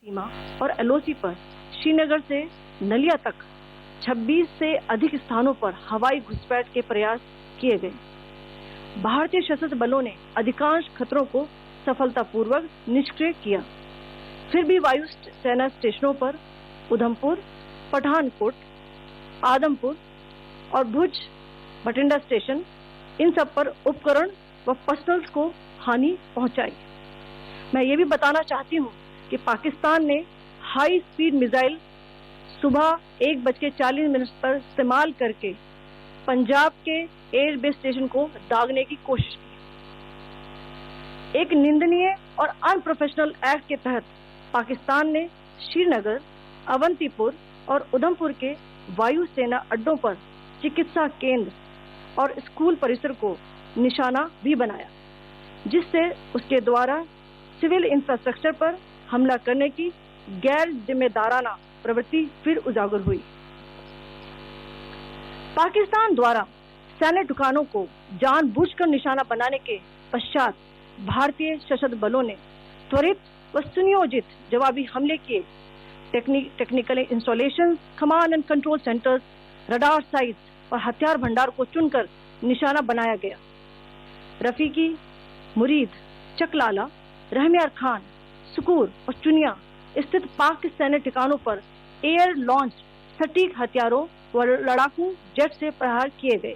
सीमा और एलओसी पर श्रीनगर से नलिया तक 26 से अधिक स्थानों पर हवाई घुसपैठ के प्रयास किए गए। भारतीय सशस्त्र बलों ने अधिकांश खतरों को सफलतापूर्वक निष्क्रिय किया। फिर भी वायु सेना स्टेशनों पर उधमपुर, पठानकोट, आदमपुर और भुज बठिंडा स्टेशन, इन सब पर उपकरण व पर्सनल्स को हानि पहुंचाई। मैं ये भी बताना चाहती हूँ कि पाकिस्तान ने हाई स्पीड मिसाइल सुबह 1:40 पर इस्तेमाल करके पंजाब के एयरबेस स्टेशन को दागने की कोशिश की। एक निंदनीय और अनप्रोफेशनल एक्ट के तहत पाकिस्तान ने श्रीनगर, अवंतीपुर और उधमपुर के वायु सेना अड्डों पर चिकित्सा केंद्र और स्कूल परिसर को निशाना भी बनाया, जिससे उसके द्वारा सिविल इंफ्रास्ट्रक्चर पर हमला करने की गैर जिम्मेदाराना प्रवृत्ति फिर उजागर हुई। पाकिस्तान द्वारा सैन्य ठिकानों को जानबूझकर निशाना बनाने के पश्चात भारतीय सशस्त्र बलों ने त्वरित व सुनियोजित जवाबी हमले किए। Technical installation, command and control centres, radar sites और हथियार भंडार को चुनकर निशाना बनाया गया। रफीकी, मुरीद, चकलाला, रहमियार खान, सुकूर और चुनिया स्थित पाक सैन्य ठिकानों पर एयर लॉन्च सटीक हथियारों व लड़ाकू जेट से प्रहार किए गए।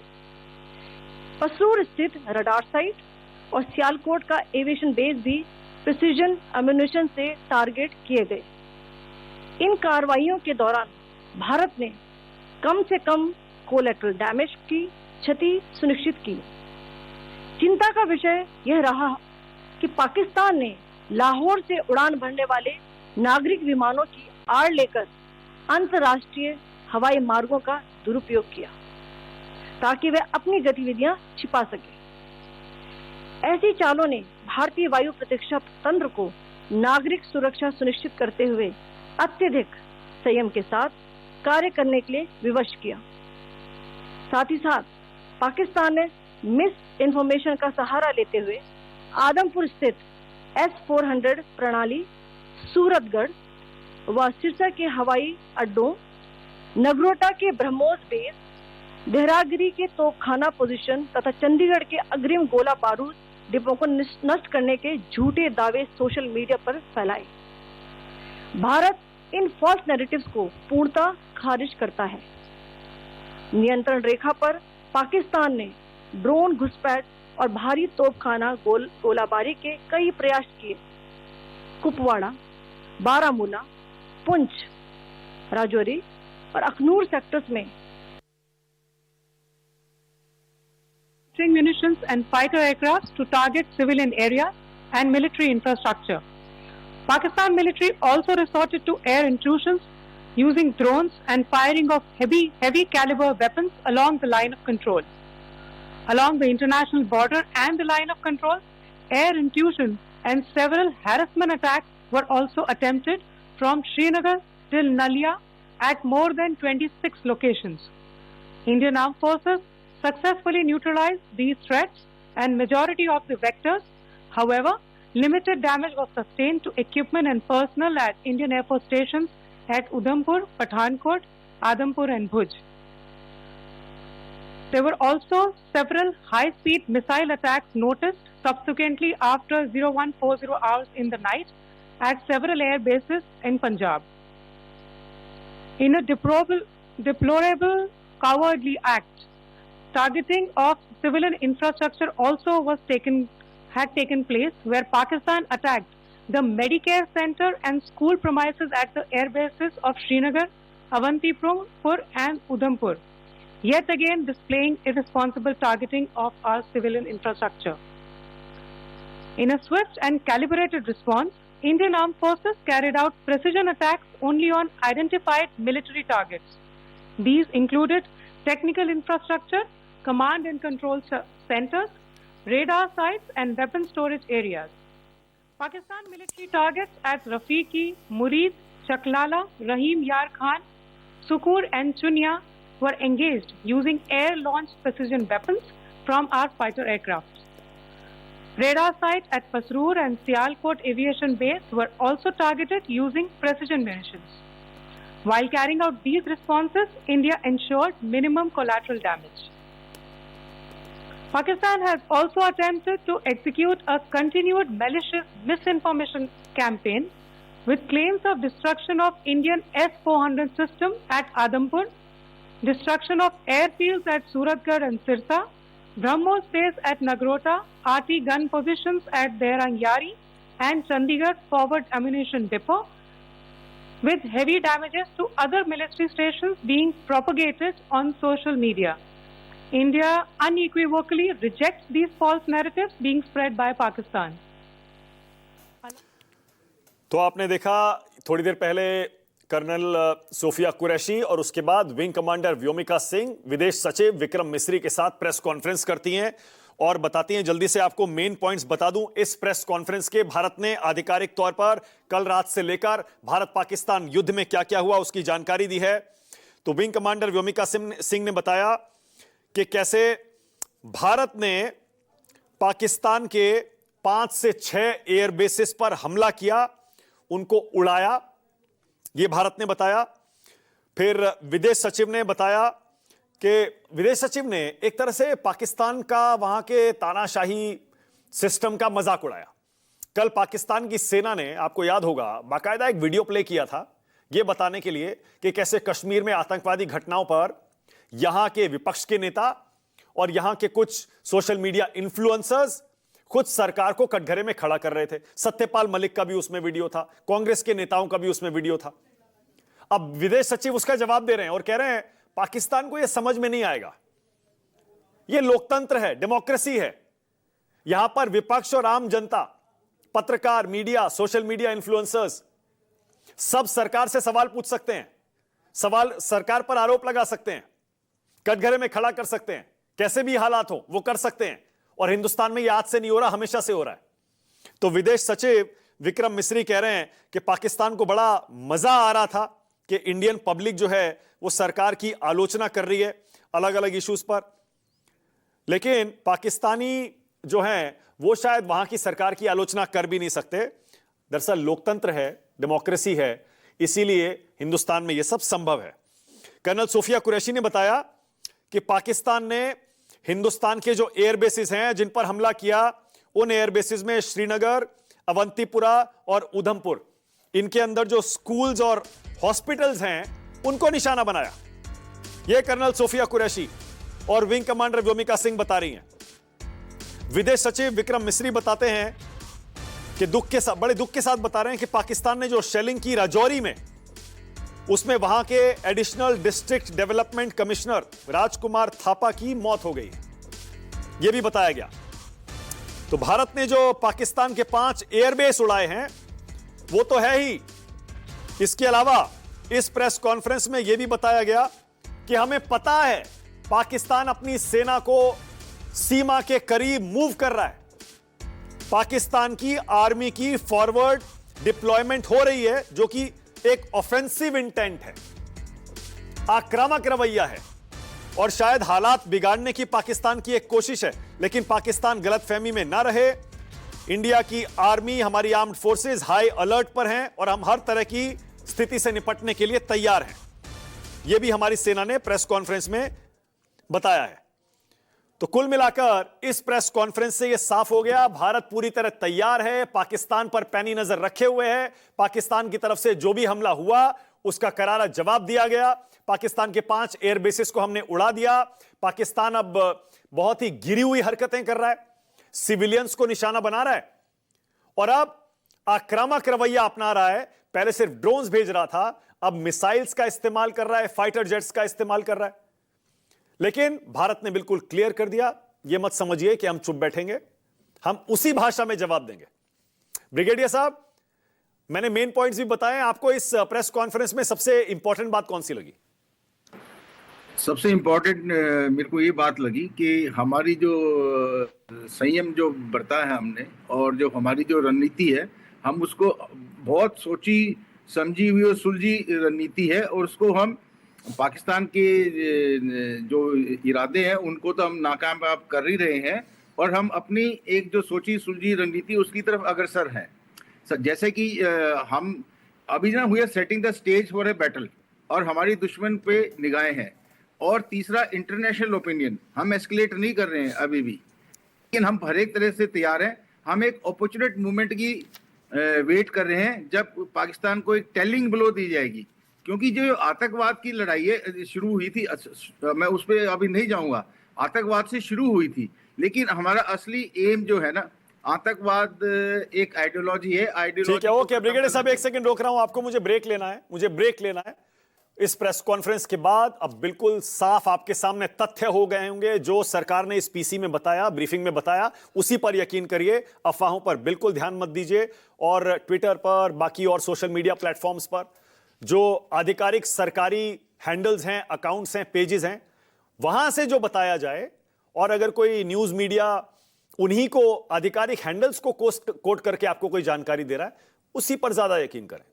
पसरूर स्थित रडार साइट और सियालकोट का एविएशन बेस भी प्रिसीजन एम्यूनिशन से टारगेट किए गए। इन कार्रवाइयों के दौरान भारत ने कम से कम कोलैटरल डैमेज की क्षति सुनिश्चित की। चिंता का विषय यह रहा कि पाकिस्तान ने लाहौर से उड़ान भरने वाले नागरिक विमानों की आड़ लेकर अंतर्राष्ट्रीय हवाई मार्गों का दुरुपयोग किया ताकि वे अपनी गतिविधियां छिपा सके। ऐसी चालों ने भारतीय वायु प्रतिरक्षा तंत्र को नागरिक सुरक्षा सुनिश्चित करते हुए अत्यधिक संयम के साथ कार्य करने के लिए विवश किया। साथ ही साथ पाकिस्तान ने मिस इन्फॉर्मेशन का सहारा लेते हुए आदमपुर स्थित S-400 प्रणाली, सूरतगढ़ व सिरसा के हवाई अड्डों, नगरोटा के ब्रह्मोस बेस, देहरागिरी के तोपखाना पोजीशन तथा चंडीगढ़ के अग्रिम गोला बारूद डिपों को नष्ट करने के झूठे दावे सोशल मीडिया पर फैलाए। भारत इन फॉल्स नैरेटिव्स को पूर्णतः खारिज करता है। नियंत्रण रेखा पर पाकिस्तान ने ड्रोन घुसपैठ और भारी तोपखाना गोलाबारी के कई प्रयास किए। कुपवाड़ा, बारामूला, पुंछ, राजौरी और अखनूर सेक्टर्स में munitions and fighter aircrafts to target civilian areas and military infrastructure. Pakistan military also resorted to air intrusions using drones and firing of heavy caliber weapons along the line of control. Along the international border and the line of control, air intrusion and several harassment attacks were also attempted from Srinagar till Nalia at more than 26 locations. Indian Armed Forces successfully neutralized these threats and majority of the vectors. However, limited damage was sustained to equipment and personnel at Indian Air Force stations at Udhampur, Pathankot, Adampur and Bhuj. There were also several high-speed missile attacks noticed subsequently after 0140 hours in the night at several air bases in Punjab. In a deplorable cowardly act, targeting of civilian infrastructure also had taken place, where Pakistan attacked the Medicare Center and school premises at the air bases of Srinagar, Avantipur and Udhampur, yet again displaying irresponsible targeting of our civilian infrastructure. In a swift and calibrated response, Indian Armed Forces carried out precision attacks only on identified military targets. These included technical infrastructure, command and control centers, radar sites and weapon storage areas. Pakistan military targets at Rafiki, Murid, Chaklala, Rahim Yar Khan, Sukur and Chunya were engaged using air-launched precision weapons from our fighter aircraft. Radar sites at Pasroor and Sialkot Aviation Base were also targeted using precision munitions. While carrying out these responses, India ensured minimum collateral damage. Pakistan has also attempted to execute a continued malicious misinformation campaign with claims of destruction of Indian S-400 system at Adampur, destruction of airfields at Suratgarh and Sirsa, BrahMos base at Nagrota, RT gun positions at Derangyari and Chandigarh forward ammunition depot, with heavy damages to other military stations being propagated on social media. India unequivocally rejects these false narratives being spread by Pakistan. तो आपने देखा थोड़ी देर पहले colonel Sophia Qureshi और उसके बाद wing commander Vyomika Singh विदेश सचिव विक्रम मिस्री के साथ प्रेस कॉन्फ्रेंस करती हैं और बताती हैं। जल्दी से आपको मेन पॉइंट्स बता दूं इस प्रेस कॉन्फ्रेंस के। भारत ने आधिकारिक तौर पर कल रात से लेकर भारत पाकिस्तान युद्ध में क्या क्या हुआ उसकी जानकारी दी है। तो विंग कमांडर व्योमिका सिंह ने बताया कि कैसे भारत ने पाकिस्तान के 5 से 6 एयर बेसिस पर हमला किया, उनको उड़ाया, यह भारत ने बताया। फिर विदेश सचिव ने बताया कि विदेश सचिव ने एक तरह से पाकिस्तान का वहां के तानाशाही सिस्टम का मजाक उड़ाया। कल पाकिस्तान की सेना ने, आपको याद होगा, बाकायदा एक वीडियो प्ले किया था यह बताने के लिए कि कैसे कश्मीर में आतंकवादी घटनाओं पर यहां के विपक्ष के नेता और यहां के कुछ सोशल मीडिया इन्फ्लुएंसर्स खुद सरकार को कटघरे में खड़ा कर रहे थे। सत्यपाल मलिक का भी उसमें वीडियो था, कांग्रेस के नेताओं का भी उसमें वीडियो था। अब विदेश सचिव उसका जवाब दे रहे हैं और कह रहे हैं पाकिस्तान को यह समझ में नहीं आएगा, यह लोकतंत्र है, डेमोक्रेसी है, यहां पर विपक्ष और आम जनता, पत्रकार, मीडिया, सोशल मीडिया इन्फ्लुएंसर्स सब सरकार से सवाल पूछ सकते हैं, सवाल सरकार पर आरोप लगा सकते हैं, कटघरे में खड़ा कर सकते हैं, कैसे भी हालात हो वो कर सकते हैं। और हिंदुस्तान में यह आज से नहीं हो रहा, हमेशा से हो रहा है। तो विदेश सचिव विक्रम मिस्री कह रहे हैं कि पाकिस्तान को बड़ा मजा आ रहा था कि इंडियन पब्लिक जो है वो सरकार की आलोचना कर रही है अलग अलग इश्यूज पर, लेकिन पाकिस्तानी जो हैं वो शायद वहां की सरकार की आलोचना कर भी नहीं सकते। दरअसल लोकतंत्र है, डेमोक्रेसी है, इसीलिए हिंदुस्तान में यह सब संभव है। कर्नल सोफिया कुरैशी ने बताया कि पाकिस्तान ने हिंदुस्तान के जो एयर बेसिस हैं जिन पर हमला किया, उन एयर बेसिस में श्रीनगर, अवंतीपुरा और उधमपुर, इनके अंदर जो स्कूल्स और हॉस्पिटल्स हैं उनको निशाना बनाया। यह कर्नल सोफिया कुरैशी और विंग कमांडर व्योमिका सिंह बता रही हैं। विदेश सचिव विक्रम मिस्री बताते हैं कि बड़े दुख के साथ बता रहे हैं कि पाकिस्तान ने जो शेलिंग की राजौरी में, उसमें वहां के एडिशनल डिस्ट्रिक्ट डेवलपमेंट कमिश्नर राजकुमार थापा की मौत हो गई, यह भी बताया गया। तो भारत ने जो पाकिस्तान के 5 एयरबेस उड़ाए हैं वो तो है ही, इसके अलावा इस प्रेस कॉन्फ्रेंस में यह भी बताया गया कि हमें पता है पाकिस्तान अपनी सेना को सीमा के करीब मूव कर रहा है, पाकिस्तान की आर्मी की फॉरवर्ड डिप्लॉयमेंट हो रही है जो कि एक ऑफेंसिव इंटेंट है, आक्रामक रवैया है और शायद हालात बिगाड़ने की पाकिस्तान की एक कोशिश है। लेकिन पाकिस्तान गलतफहमी में ना रहे, इंडिया की आर्मी, हमारी आर्म्ड फोर्सेस हाई अलर्ट पर हैं और हम हर तरह की स्थिति से निपटने के लिए तैयार हैं, यह भी हमारी सेना ने प्रेस कॉन्फ्रेंस में बताया है। तो कुल मिलाकर इस प्रेस कॉन्फ्रेंस से यह साफ हो गया, भारत पूरी तरह तैयार है, पाकिस्तान पर पैनी नजर रखे हुए है। पाकिस्तान की तरफ से जो भी हमला हुआ उसका करारा जवाब दिया गया। पाकिस्तान के 5 एयर बेसिस को हमने उड़ा दिया। पाकिस्तान अब बहुत ही गिरी हुई हरकतें कर रहा है, सिविलियंस को निशाना बना रहा है और अब आक्रामक रवैया अपना रहा है। पहले सिर्फ ड्रोन्स भेज रहा था, अब मिसाइल्स का इस्तेमाल कर रहा है, फाइटर जेट्स का इस्तेमाल कर रहा है। लेकिन भारत ने बिल्कुल क्लियर कर दिया, यह मत समझिए कि हम चुप बैठेंगे, हम उसी भाषा में जवाब देंगे। ब्रिगेडियर साहब, मैंने मेन पॉइंट्स भी बताए, आपको इस प्रेस कॉन्फ्रेंस में सबसे इंपॉर्टेंट बात कौन सी लगी? सबसे इंपॉर्टेंट मेरे को ये बात लगी कि हमारी जो संयम जो बरता है हमने, और जो हमारी जो रणनीति है, हम उसको बहुत सोची समझी हुई और सुलझी रणनीति है और उसको हम पाकिस्तान के जो इरादे हैं उनको तो हम नाकामयाब कर ही रहे हैं और हम अपनी एक जो सोची सुलझी रणनीति उसकी तरफ अग्रसर हैं। जैसे कि हम अभी ना we are setting the stage for a battle, और हमारी दुश्मन पे निगाहें हैं। और तीसरा, इंटरनेशनल ओपिनियन हम एस्केलेट नहीं कर रहे हैं अभी भी, लेकिन हम हर एक तरह से तैयार हैं। हम एक अपॉर्चुनिट मूवमेंट की वेट कर रहे हैं जब पाकिस्तान को एक टेलिंग ब्लो दी जाएगी, क्योंकि जो आतंकवाद की लड़ाई है शुरू हुई थी, मैं उस पर अभी नहीं जाऊंगा, आतंकवाद से शुरू हुई थी, लेकिन हमारा असली एम जो है ना, आतंकवाद एक आइडियोलॉजी है। ठीक है, ओके ब्रिगेडियर साहब, एक सेकंड रोक रहा हूं आपको, मुझे ब्रेक लेना है। इस प्रेस कॉन्फ्रेंस के बाद अब बिल्कुल साफ आपके सामने तथ्य हो गए होंगे। जो सरकार ने इस पीसी में बताया, ब्रीफिंग में बताया, उसी पर यकीन करिए, अफवाहों पर बिल्कुल ध्यान मत दीजिए। और ट्विटर पर, बाकी और सोशल मीडिया प्लेटफॉर्म्स पर जो आधिकारिक सरकारी हैंडल्स हैं, अकाउंट्स हैं, पेजेस हैं, वहां से जो बताया जाए, और अगर कोई न्यूज मीडिया उन्हीं को आधिकारिक हैंडल्स को कोट करके आपको कोई जानकारी दे रहा है, उसी पर ज्यादा यकीन करें।